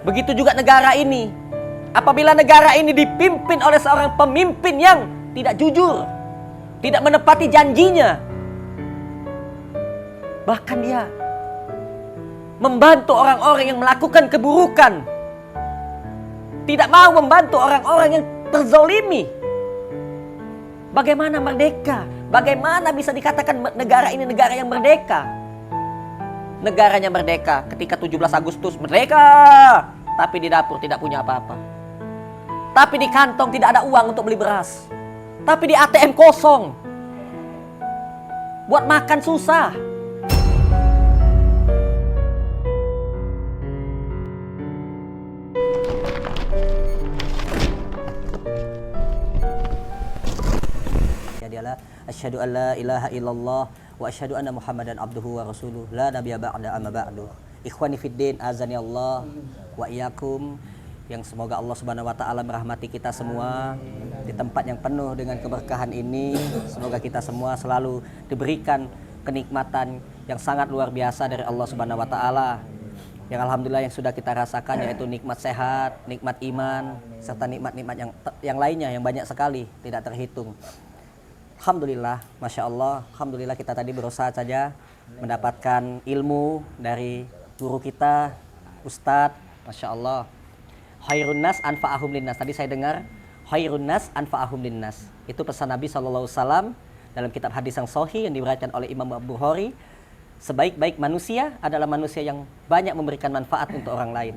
Begitu juga negara ini. Apabila negara ini dipimpin oleh seorang pemimpin yang tidak jujur, tidak menepati janjinya, bahkan dia membantu orang-orang yang melakukan keburukan, tidak mau membantu orang-orang yang terzolimi, bagaimana merdeka? Bagaimana bisa dikatakan negara ini negara yang merdeka? Negaranya merdeka ketika 17 Agustus merdeka, tapi di dapur tidak punya apa-apa. Tapi di kantong tidak ada uang untuk beli beras. Tapi di ATM kosong. Buat makan susah. Jadilah asyhadu an la ilaha illallah wa asyhadu anna Muhammadan abduhu wa rasuluh la nabiyya ba'da amma ba'du. Ikhwani fiddin azani Allah wa iyyakum, yang semoga Allah Subhanahu wa taala merahmati kita semua di tempat yang penuh dengan keberkahan ini. Semoga kita semua selalu diberikan kenikmatan yang sangat luar biasa dari Allah Subhanahu wa taala. Yang alhamdulillah yang sudah kita rasakan, yaitu nikmat sehat, nikmat iman, serta nikmat-nikmat yang lainnya yang banyak sekali, tidak terhitung. Alhamdulillah, Masya Allah, alhamdulillah kita tadi berusaha saja mendapatkan ilmu dari guru kita, Ustadz, Masya Allah. Khairun nas anfa'ahum linnas. Tadi saya dengar khairun nas anfa'ahum linnas. Itu pesan Nabi SAW dalam kitab hadis yang sahih yang diriwayatkan oleh Imam Bukhari. Sebaik-baik manusia adalah manusia yang banyak memberikan manfaat untuk orang lain.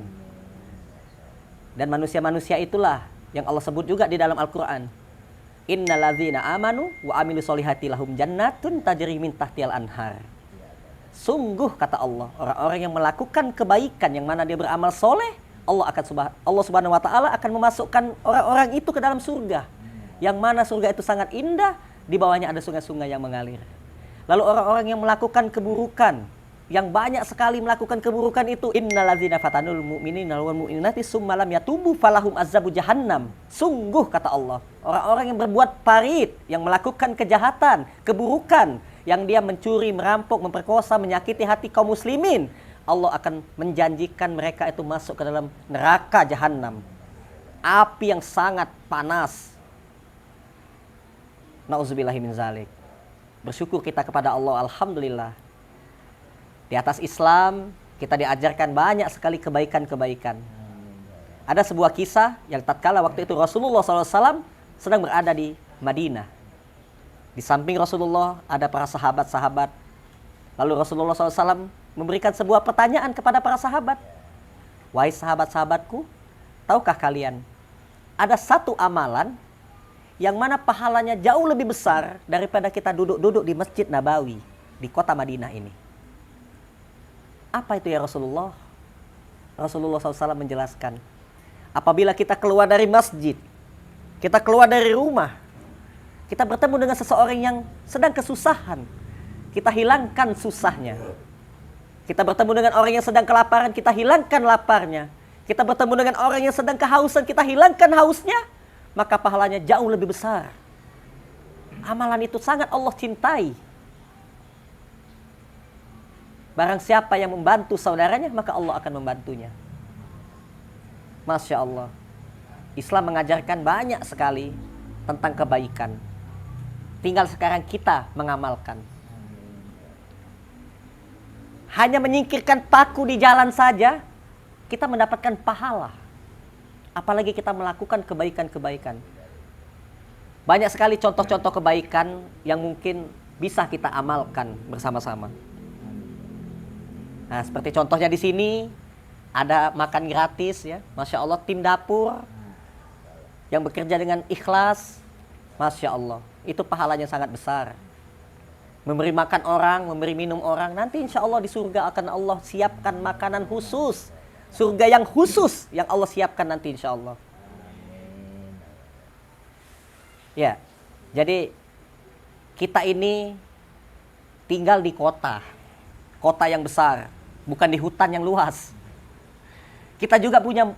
Dan manusia-manusia itulah yang Allah sebut juga di dalam Al-Quran. Innalladzina amanu wa amilu solihati lahum jannatun tajri min tahtihal anhar. Sungguh kata Allah, orang-orang yang melakukan kebaikan yang mana dia beramal soleh, Allah Subhanahu wa taala akan memasukkan orang-orang itu ke dalam surga. Yang mana surga itu sangat indah, di bawahnya ada sungai-sungai yang mengalir. Lalu orang-orang yang melakukan keburukan, yang banyak sekali melakukan keburukan itu, innalladzina fatanul mu'minina wal mu'minati tsumma lam yatubu falahum azabu jahannam. Sungguh kata Allah, orang-orang yang berbuat parit, yang melakukan kejahatan, keburukan, yang dia mencuri, merampok, memperkosa, menyakiti hati kaum muslimin, Allah akan menjanjikan mereka itu masuk ke dalam neraka jahanam, api yang sangat panas. Nauzubillahi min zalik. Bersyukur kita kepada Allah, alhamdulillah. Di atas Islam kita diajarkan banyak sekali kebaikan-kebaikan. Ada sebuah kisah yang tatkala waktu itu Rasulullah SAW sedang berada di Madinah. Di samping Rasulullah ada para sahabat-sahabat. Lalu Rasulullah SAW memberikan sebuah pertanyaan kepada para sahabat. Wahai sahabat-sahabatku, tahukah kalian ada satu amalan yang mana pahalanya jauh lebih besar daripada kita duduk-duduk di Masjid Nabawi di kota Madinah ini? Apa itu ya Rasulullah? Rasulullah SAW menjelaskan, apabila kita keluar dari masjid, kita keluar dari rumah, kita bertemu dengan seseorang yang sedang kesusahan, kita hilangkan susahnya. Kita bertemu dengan orang yang sedang kelaparan, kita hilangkan laparnya. Kita bertemu dengan orang yang sedang kehausan, kita hilangkan hausnya, maka pahalanya jauh lebih besar. Amalan itu sangat Allah cintai. Barang siapa yang membantu saudaranya, maka Allah akan membantunya. Masya Allah. Islam mengajarkan banyak sekali tentang kebaikan. Tinggal sekarang kita mengamalkan. Hanya menyingkirkan paku di jalan saja, kita mendapatkan pahala. Apalagi kita melakukan kebaikan-kebaikan. Banyak sekali contoh-contoh kebaikan yang mungkin bisa kita amalkan bersama-sama. Nah, seperti contohnya di sini ada makan gratis ya, Masya Allah, tim dapur yang bekerja dengan ikhlas, Masya Allah, itu pahalanya sangat besar. Memberi makan orang, memberi minum orang, nanti insya Allah di surga akan Allah siapkan makanan khusus, surga yang khusus yang Allah siapkan nanti insya Allah. Ya, jadi kita ini tinggal di kota yang besar, bukan di hutan yang luas. Kita juga punya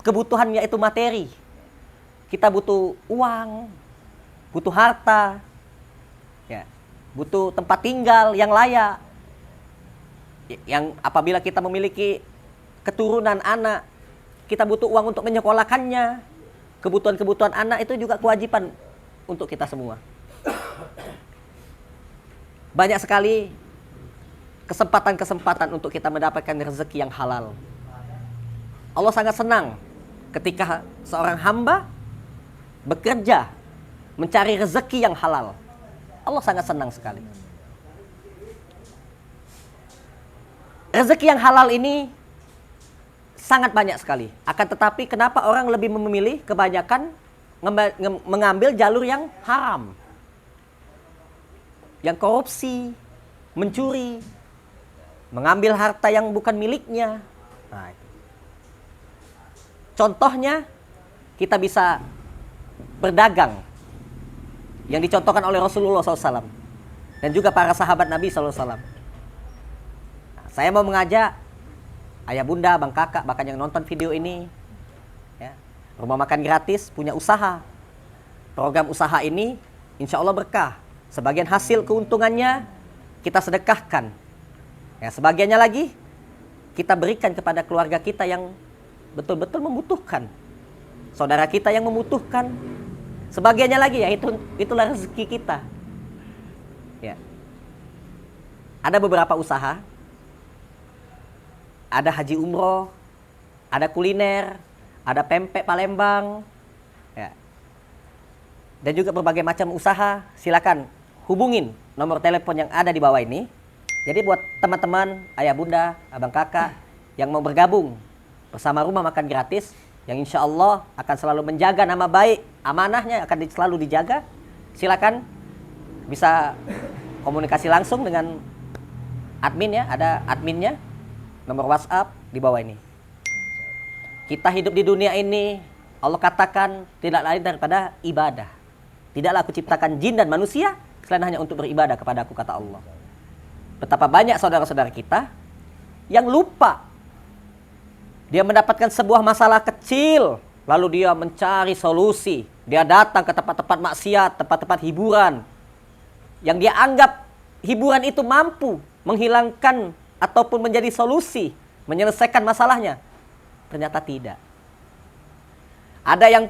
kebutuhan, yaitu materi. Kita butuh uang, butuh harta, ya, butuh tempat tinggal yang layak. Yang apabila kita memiliki keturunan anak. Kita butuh uang untuk menyekolahkannya. Kebutuhan-kebutuhan anak itu juga kewajiban untuk kita semua. Banyak sekali kesempatan-kesempatan untuk kita mendapatkan rezeki yang halal. Allah sangat senang ketika seorang hamba bekerja mencari rezeki yang halal. Allah sangat senang sekali. Rezeki yang halal ini sangat banyak sekali. Akan tetapi kenapa orang lebih memilih kebanyakan mengambil jalur yang haram? Yang korupsi, mencuri, mengambil harta yang bukan miliknya. Nah, itu. Contohnya, kita bisa berdagang yang dicontohkan oleh Rasulullah SAW dan juga para sahabat Nabi SAW. Nah, saya mau mengajak ayah bunda, bang kakak, bahkan yang nonton video ini, ya, rumah makan gratis, punya usaha. Program usaha ini insya Allah berkah. Sebagian hasil keuntungannya kita sedekahkan. Ya, sebagiannya lagi kita berikan kepada keluarga kita yang betul-betul membutuhkan. Saudara kita yang membutuhkan. Sebagiannya lagi ya itulah rezeki kita. Ya. Ada beberapa usaha. Ada haji umroh, ada kuliner, ada pempek Palembang. Ya. Dan juga berbagai macam usaha. Silakan hubungin nomor telepon yang ada di bawah ini. Jadi buat teman-teman, ayah bunda, abang kakak yang mau bergabung bersama rumah makan gratis, yang insya Allah akan selalu menjaga nama baik, amanahnya akan selalu dijaga, silakan bisa komunikasi langsung dengan admin ya, ada adminnya, nomor WhatsApp di bawah ini. Kita hidup di dunia ini, Allah katakan tidak lain daripada ibadah. Tidaklah aku ciptakan jin dan manusia selain hanya untuk beribadah kepada aku, kata Allah. Betapa banyak saudara-saudara kita yang lupa. Dia mendapatkan sebuah masalah kecil, lalu dia mencari solusi. Dia datang ke tempat-tempat maksiat, tempat-tempat hiburan, yang dia anggap hiburan itu mampu menghilangkan ataupun menjadi solusi, menyelesaikan masalahnya. Ternyata tidak. Ada yang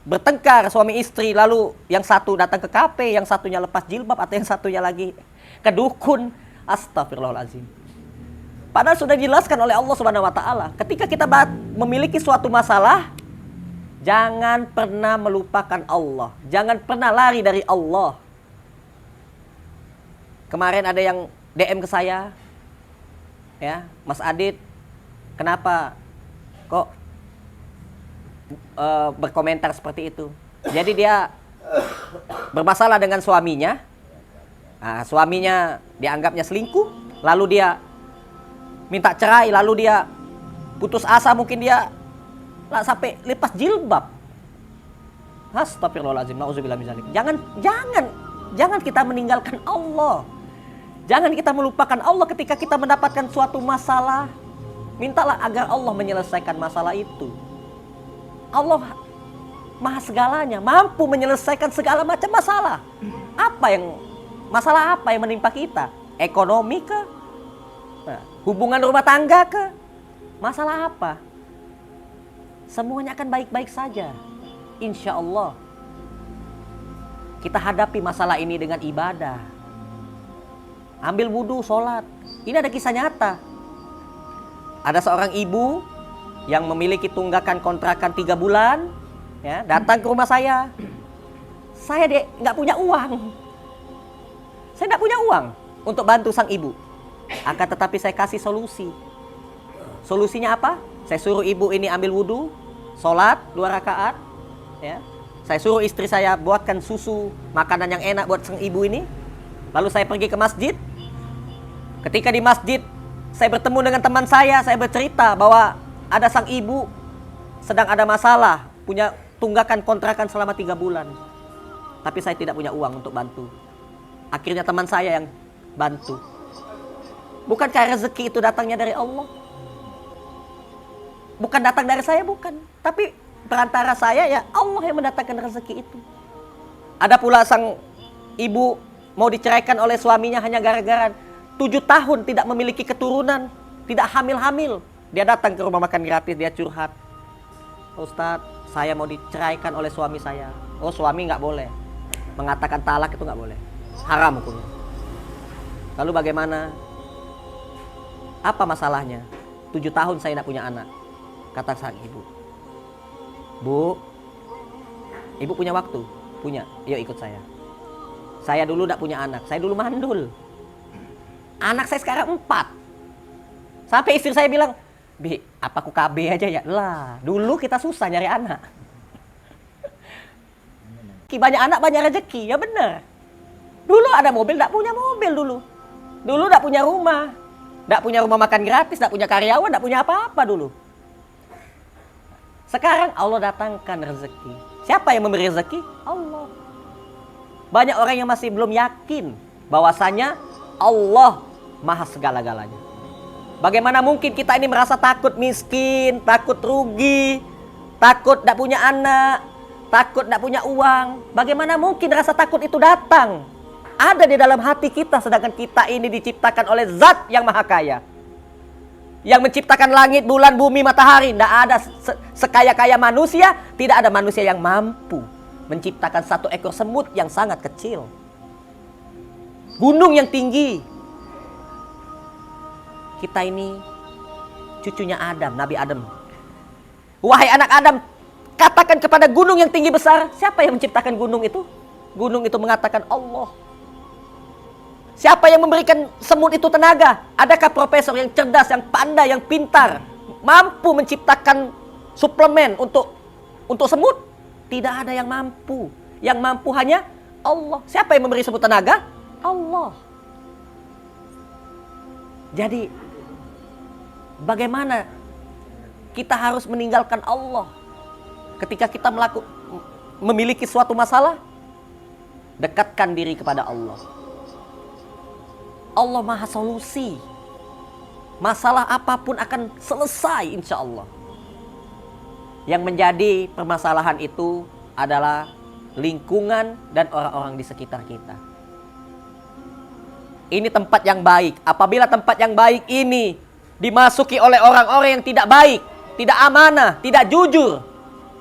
bertengkar suami istri, lalu yang satu datang ke kafe, yang satunya lepas jilbab, atau yang satunya lagi ke dukun. Astagfirullahaladzim. Padahal sudah dijelaskan oleh Allah Subhanahu wa taala, ketika kita memiliki suatu masalah, jangan pernah melupakan Allah, jangan pernah lari dari Allah. Kemarin ada yang DM ke saya, ya, Mas Adit, kenapa kok berkomentar seperti itu? Jadi dia bermasalah dengan suaminya. Nah, suaminya dianggapnya selingkuh, lalu dia minta cerai, lalu dia putus asa, mungkin dia sampai lepas jilbab. Astagfirullahaladzim, na'udzubillah min dzalik. Jangan kita meninggalkan Allah. Jangan kita melupakan Allah ketika kita mendapatkan suatu masalah. Mintalah agar Allah menyelesaikan masalah itu. Allah maha segalanya, mampu menyelesaikan segala macam masalah. Masalah apa yang menimpa kita? Ekonomi kah? Nah, hubungan rumah tangga kah? Masalah apa? Semuanya akan baik-baik saja. Insya Allah. Kita hadapi masalah ini dengan ibadah. Ambil wudhu, sholat. Ini ada kisah nyata. Ada seorang ibu yang memiliki tunggakan kontrakan 3 bulan, ya, datang ke rumah saya. Saya nggak punya uang. Saya tidak punya uang untuk bantu sang ibu. Akan tetapi saya kasih solusi. Solusinya apa? Saya suruh ibu ini ambil wudhu, sholat 2 rakaat. Ya. Saya suruh istri saya buatkan susu, makanan yang enak buat sang ibu ini. Lalu saya pergi ke masjid. Ketika di masjid, saya bertemu dengan teman saya bercerita bahwa ada sang ibu sedang ada masalah, punya tunggakan kontrakan selama 3 bulan. Tapi saya tidak punya uang untuk bantu. Akhirnya teman saya yang bantu. Bukankah rezeki itu datangnya dari Allah? Bukan datang dari saya, bukan. Tapi perantara saya, ya Allah yang mendatangkan rezeki itu. Ada pula sang ibu mau diceraikan oleh suaminya hanya gara-gara 7 tahun tidak memiliki keturunan, tidak hamil-hamil. Dia datang ke rumah makan gratis, dia curhat. Ustadz, saya mau diceraikan oleh suami saya. Oh, suami nggak boleh. Mengatakan talak itu nggak boleh. Haram hukumnya. Lalu bagaimana? Apa masalahnya? 7 tahun saya tidak punya anak. Kata sang ibu. Bu, ibu punya waktu? Punya. Yuk ikut saya. Saya dulu tidak punya anak. Saya dulu mandul. Anak saya sekarang 4. Sampai istri saya bilang, Bi, apa aku KB aja ya? Lah, dulu kita susah nyari anak. Banyak anak, banyak rezeki. Ya benar. Dulu ada mobil, tidak punya mobil dulu. Dulu tidak punya rumah. Tidak punya rumah makan gratis, tidak punya karyawan, tidak punya apa-apa dulu. Sekarang Allah datangkan rezeki. Siapa yang memberi rezeki? Allah. Banyak orang yang masih belum yakin bahwasanya Allah maha segala-galanya. Bagaimana mungkin kita ini merasa takut miskin, takut rugi, takut tidak punya anak, takut tidak punya uang. Bagaimana mungkin rasa takut itu datang? Ada di dalam hati kita, sedangkan kita ini diciptakan oleh Zat yang Maha Kaya. Yang menciptakan langit, bulan, bumi, matahari. Tidak ada sekaya-kaya manusia, tidak ada manusia yang mampu menciptakan satu ekor semut yang sangat kecil. Gunung yang tinggi. Kita ini cucunya Adam, Nabi Adam. Wahai anak Adam, katakan kepada gunung yang tinggi besar, siapa yang menciptakan gunung itu? Gunung itu mengatakan Allah. Siapa yang memberikan semut itu tenaga? Adakah profesor yang cerdas, yang pandai, yang pintar, mampu menciptakan suplemen untuk semut? Tidak ada yang mampu. Yang mampu hanya Allah. Siapa yang memberi semut tenaga? Allah. Jadi, bagaimana kita harus meninggalkan Allah ketika kita memiliki suatu masalah? Dekatkan diri kepada Allah. Allah maha solusi. Masalah apapun akan selesai insya Allah. Yang menjadi permasalahan itu adalah lingkungan dan orang-orang di sekitar kita. Ini tempat yang baik. Apabila tempat yang baik ini dimasuki oleh orang-orang yang tidak baik, tidak amanah, tidak jujur,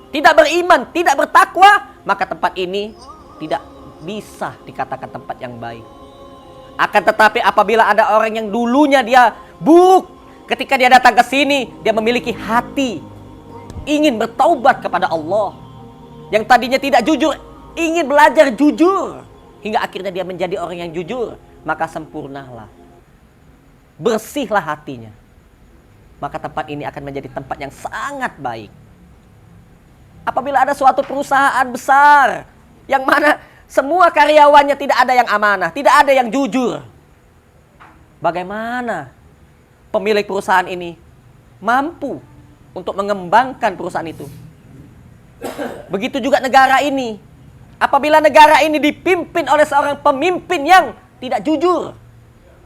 tidak beriman, tidak bertakwa, maka tempat ini tidak bisa dikatakan tempat yang baik. Akan tetapi apabila ada orang yang dulunya dia buruk, ketika dia datang ke sini, dia memiliki hati ingin bertaubat kepada Allah. Yang tadinya tidak jujur, ingin belajar jujur, hingga akhirnya dia menjadi orang yang jujur, maka sempurnalah, bersihlah hatinya. Maka tempat ini akan menjadi tempat yang sangat baik. Apabila ada suatu perusahaan besar yang mana semua karyawannya tidak ada yang amanah, tidak ada yang jujur, bagaimana pemilik perusahaan ini mampu untuk mengembangkan perusahaan itu? Begitu juga negara ini. Apabila negara ini dipimpin oleh seorang pemimpin yang tidak jujur,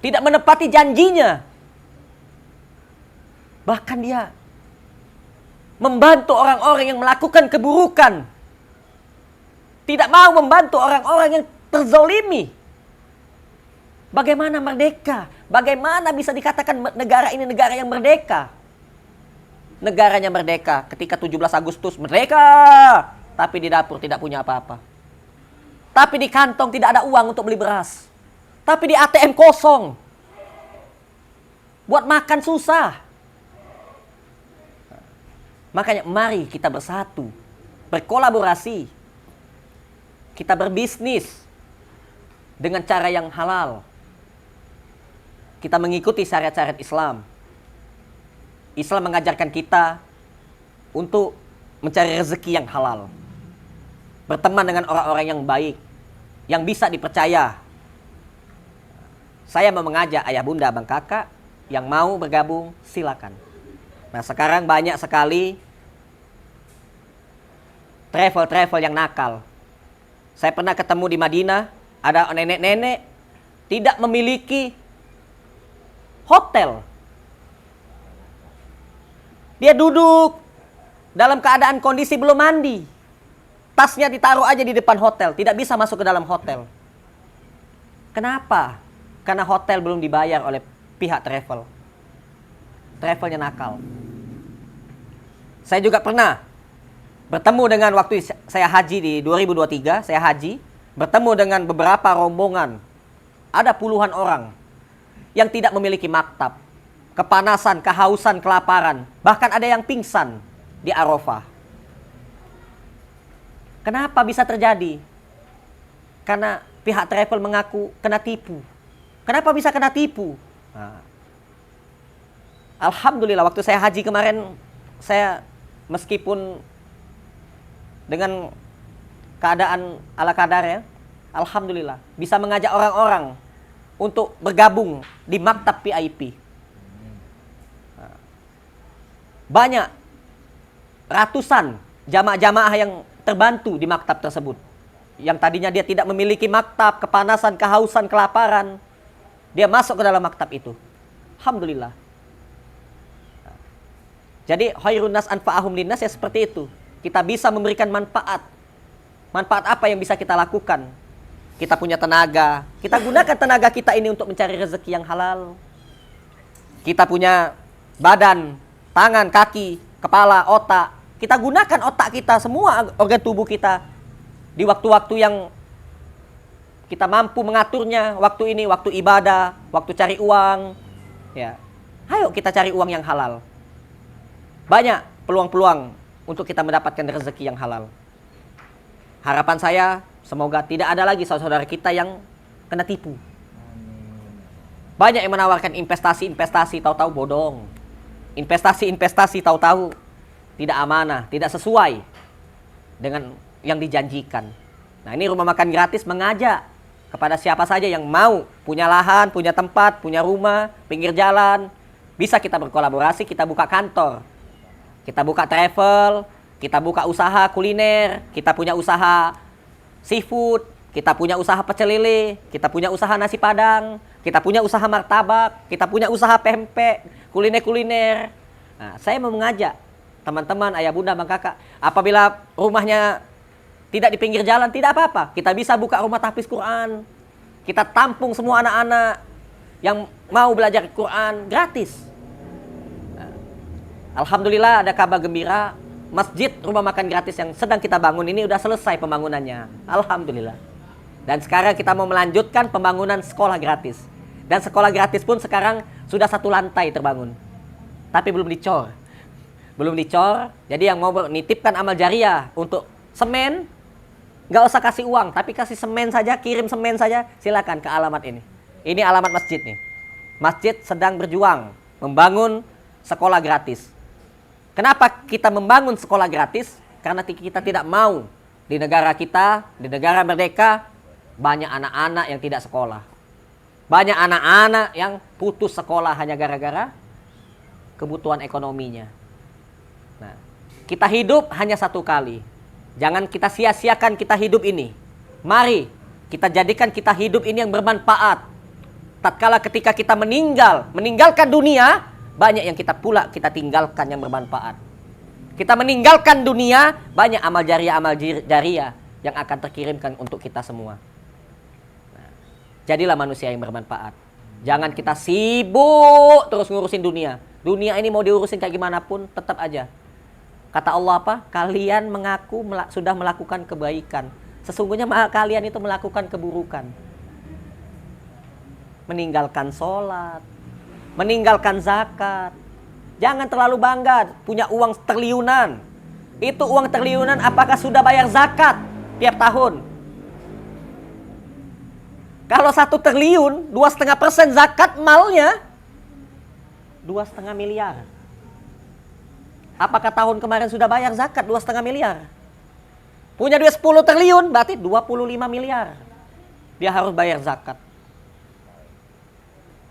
tidak menepati janjinya, bahkan dia membantu orang-orang yang melakukan keburukan, tidak mau membantu orang-orang yang terzolimi, bagaimana merdeka? Bagaimana bisa dikatakan negara ini negara yang merdeka? Negaranya merdeka ketika 17 Agustus merdeka, tapi di dapur tidak punya apa-apa. Tapi di kantong tidak ada uang untuk beli beras. Tapi di ATM kosong. Buat makan susah. Makanya mari kita bersatu, berkolaborasi. Kita berbisnis dengan cara yang halal. Kita mengikuti syariat-syariat Islam. Islam mengajarkan kita untuk mencari rezeki yang halal. Berteman dengan orang-orang yang baik, yang bisa dipercaya. Saya mau mengajak ayah bunda, abang kakak, yang mau bergabung silakan. Nah sekarang banyak sekali travel yang nakal. Saya pernah ketemu di Madinah, ada nenek-nenek tidak memiliki hotel. Dia duduk dalam keadaan kondisi belum mandi. Tasnya ditaruh aja di depan hotel, tidak bisa masuk ke dalam hotel. Kenapa? Karena hotel belum dibayar oleh pihak travel. travelnya nakal. Saya juga pernah bertemu dengan waktu saya haji di 2023, saya haji, bertemu dengan beberapa rombongan. Ada puluhan orang yang tidak memiliki maktab. Kepanasan, kehausan, kelaparan. Bahkan ada yang pingsan di Arafah. Kenapa bisa terjadi? Karena pihak travel mengaku kena tipu. Kenapa bisa kena tipu? Nah, alhamdulillah waktu saya haji kemarin, saya meskipun dengan keadaan ala kadarnya, alhamdulillah bisa mengajak orang-orang untuk bergabung di maktab VIP. Banyak ratusan jamaah-jamaah yang terbantu di maktab tersebut. Yang tadinya dia tidak memiliki maktab, kepanasan, kehausan, kelaparan, dia masuk ke dalam maktab itu. Alhamdulillah. Jadi khairun nas anfa'ahum linnas ya seperti itu. Kita bisa memberikan manfaat. Manfaat apa yang bisa kita lakukan? Kita punya tenaga, kita gunakan tenaga kita ini untuk mencari rezeki yang halal. Kita punya badan, tangan, kaki, kepala, otak. Kita gunakan otak kita, semua organ tubuh kita di waktu-waktu yang kita mampu mengaturnya. Waktu ini, waktu ibadah, waktu cari uang. Ya, ayo kita cari uang yang halal. Banyak peluang-peluang untuk kita mendapatkan rezeki yang halal. Harapan saya, semoga tidak ada lagi saudara-saudara kita yang kena tipu. Banyak yang menawarkan investasi-investasi, tahu-tahu bodong. Investasi-investasi, tahu-tahu tidak amanah, tidak sesuai dengan yang dijanjikan. Nah, ini rumah makan gratis mengajak kepada siapa saja yang mau punya lahan, punya tempat, punya rumah, pinggir jalan. Bisa kita berkolaborasi, kita buka kantor. Kita buka travel, kita buka usaha kuliner, kita punya usaha seafood, kita punya usaha pecel lele, kita punya usaha nasi padang, kita punya usaha martabak, kita punya usaha pempek, kuliner-kuliner. Nah, saya mau mengajak teman-teman, ayah bunda, bang kakak, apabila rumahnya tidak di pinggir jalan, tidak apa-apa. Kita bisa buka rumah tahfiz Quran. Kita tampung semua anak-anak yang mau belajar Quran gratis. Nah, alhamdulillah ada kabar gembira. Masjid rumah makan gratis yang sedang kita bangun ini udah selesai pembangunannya. Alhamdulillah. Dan sekarang kita mau melanjutkan pembangunan sekolah gratis. Dan sekolah gratis pun sekarang sudah 1 lantai terbangun. Tapi belum dicor. Belum dicor. Jadi yang mau nitipkan amal jariah untuk semen, nggak usah kasih uang, tapi kasih semen saja, kirim semen saja, silakan ke alamat ini. Ini alamat masjid nih. Masjid sedang berjuang membangun sekolah gratis. Kenapa kita membangun sekolah gratis? Karena kita tidak mau di negara kita, di negara merdeka, banyak anak-anak yang tidak sekolah. Banyak anak-anak yang putus sekolah hanya gara-gara kebutuhan ekonominya. Nah, kita hidup hanya 1 kali. Jangan kita sia-siakan kita hidup ini. Mari kita jadikan kita hidup ini yang bermanfaat. Tatkala ketika kita meninggalkan dunia, banyak yang kita tinggalkan yang bermanfaat. Kita meninggalkan dunia, banyak amal jariah yang akan terkirimkan untuk kita semua. Nah, jadilah manusia yang bermanfaat. Jangan kita sibuk terus ngurusin dunia. Dunia ini mau diurusin kayak gimana pun, tetap aja. Kata Allah apa? Kalian mengaku sudah melakukan kebaikan. Sesungguhnya kalian itu melakukan keburukan. Meninggalkan sholat, meninggalkan zakat. Jangan terlalu bangga punya uang triliunan. Itu uang triliunan apakah sudah bayar zakat tiap tahun? Kalau 1 triliun, 2,5% zakat malnya 2,5 miliar. Apakah tahun kemarin sudah bayar zakat 2,5 miliar? Punya duit 10 triliun berarti 25 miliar. Dia harus bayar zakat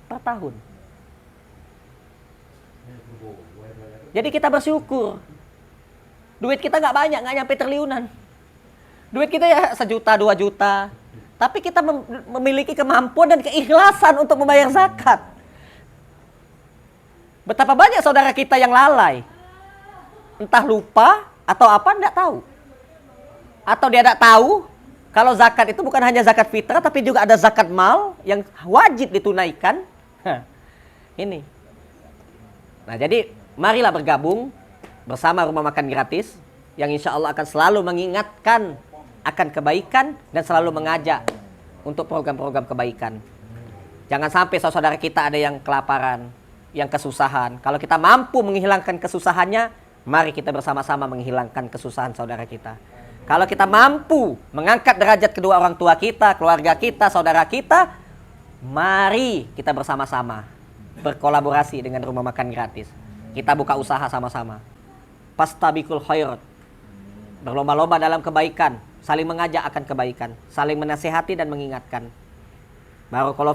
per tahun. Jadi kita bersyukur. Duit kita nggak banyak, nggak nyampe triliunan. Duit kita ya 1 juta, 2 juta. Tapi kita memiliki kemampuan dan keikhlasan untuk membayar zakat. Betapa banyak saudara kita yang lalai. Entah lupa atau apa, enggak tahu. Atau dia enggak tahu kalau zakat itu bukan hanya zakat fitrah, tapi juga ada zakat mal yang wajib ditunaikan. Ini. Nah, jadi marilah bergabung bersama Rumah Makan Gratis yang insya Allah akan selalu mengingatkan akan kebaikan dan selalu mengajak untuk program-program kebaikan. Jangan sampai saudara kita ada yang kelaparan, yang kesusahan. Kalau kita mampu menghilangkan kesusahannya, mari kita bersama-sama menghilangkan kesusahan saudara kita. Kalau kita mampu mengangkat derajat kedua orang tua kita, keluarga kita, saudara kita, mari kita bersama-sama berkolaborasi dengan Rumah Makan Gratis. Kita buka usaha sama-sama. Fastabiqul khairat. Berlomba-lomba dalam kebaikan, saling mengajak akan kebaikan, saling menasihati dan mengingatkan. Barakallahu